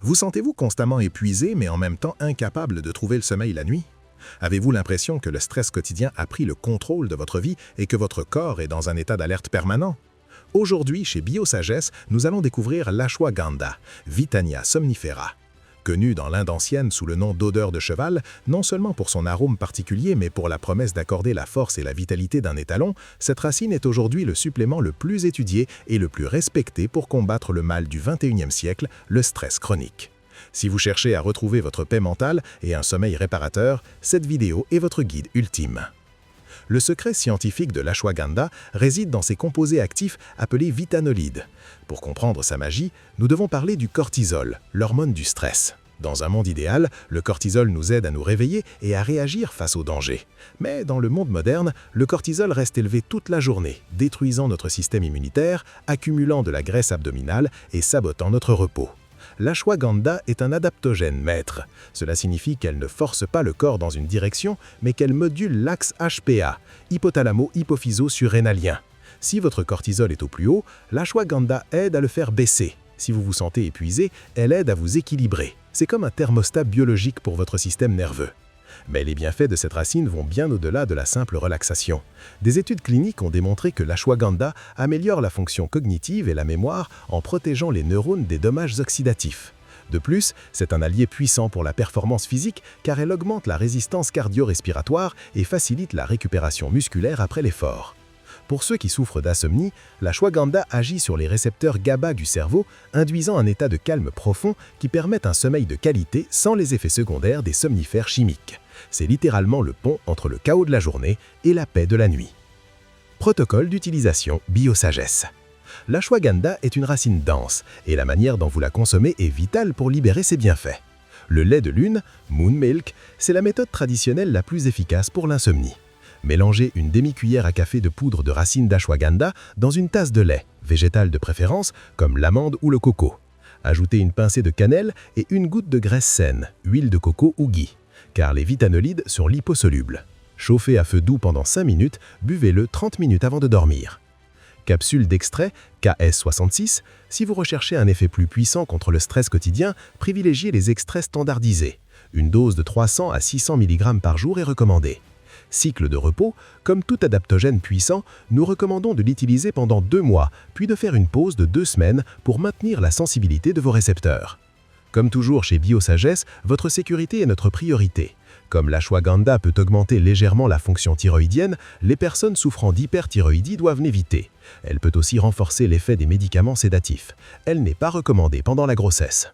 Vous sentez-vous constamment épuisé mais en même temps incapable de trouver le sommeil la nuit? Avez-vous l'impression que le stress quotidien a pris le contrôle de votre vie et que votre corps est dans un état d'alerte permanent? Aujourd'hui, chez Biosagesse, nous allons découvrir l'ashwagandha, Vitania somnifera. Connue dans l'Inde ancienne sous le nom d'odeur de cheval, non seulement pour son arôme particulier mais pour la promesse d'accorder la force et la vitalité d'un étalon, cette racine est aujourd'hui le supplément le plus étudié et le plus respecté pour combattre le mal du XXIe siècle, le stress chronique. Si vous cherchez à retrouver votre paix mentale et un sommeil réparateur, cette vidéo est votre guide ultime. Le secret scientifique de l'ashwagandha réside dans ses composés actifs appelés vitanolides. Pour comprendre sa magie, nous devons parler du cortisol, l'hormone du stress. Dans un monde idéal, le cortisol nous aide à nous réveiller et à réagir face aux dangers. Mais dans le monde moderne, le cortisol reste élevé toute la journée, détruisant notre système immunitaire, accumulant de la graisse abdominale et sabotant notre repos. L'ashwagandha est un adaptogène maître. Cela signifie qu'elle ne force pas le corps dans une direction, mais qu'elle module l'axe HPA, hypothalamo-hypophyso-surrénalien. Si votre cortisol est au plus haut, l'ashwagandha aide à le faire baisser. Si vous vous sentez épuisé, elle aide à vous équilibrer. C'est comme un thermostat biologique pour votre système nerveux. Mais les bienfaits de cette racine vont bien au-delà de la simple relaxation. Des études cliniques ont démontré que l'ashwagandha améliore la fonction cognitive et la mémoire en protégeant les neurones des dommages oxydatifs. De plus, c'est un allié puissant pour la performance physique car elle augmente la résistance cardio-respiratoire et facilite la récupération musculaire après l'effort. Pour ceux qui souffrent d'insomnie, l'ashwagandha agit sur les récepteurs GABA du cerveau, induisant un état de calme profond qui permet un sommeil de qualité sans les effets secondaires des somnifères chimiques. C'est littéralement le pont entre le chaos de la journée et la paix de la nuit. Protocole d'utilisation Biosagesse. L'ashwagandha est une racine dense et la manière dont vous la consommez est vitale pour libérer ses bienfaits. Le lait de lune, Moon Milk, c'est la méthode traditionnelle la plus efficace pour l'insomnie. Mélangez une demi-cuillère à café de poudre de racine d'ashwagandha dans une tasse de lait, végétal de préférence, comme l'amande ou le coco. Ajoutez une pincée de cannelle et une goutte de graisse saine, huile de coco ou ghee, car les vitanolides sont liposolubles. Chauffez à feu doux pendant 5 minutes, buvez-le 30 minutes avant de dormir. Capsule d'extrait KS66, si vous recherchez un effet plus puissant contre le stress quotidien, privilégiez les extraits standardisés. Une dose de 300 à 600 mg par jour est recommandée. Cycle de repos, comme tout adaptogène puissant, nous recommandons de l'utiliser pendant 2 mois, puis de faire une pause de 2 semaines pour maintenir la sensibilité de vos récepteurs. Comme toujours chez Biosagesse, votre sécurité est notre priorité. Comme l'ashwagandha peut augmenter légèrement la fonction thyroïdienne, les personnes souffrant d'hyperthyroïdie doivent l'éviter. Elle peut aussi renforcer l'effet des médicaments sédatifs. Elle n'est pas recommandée pendant la grossesse.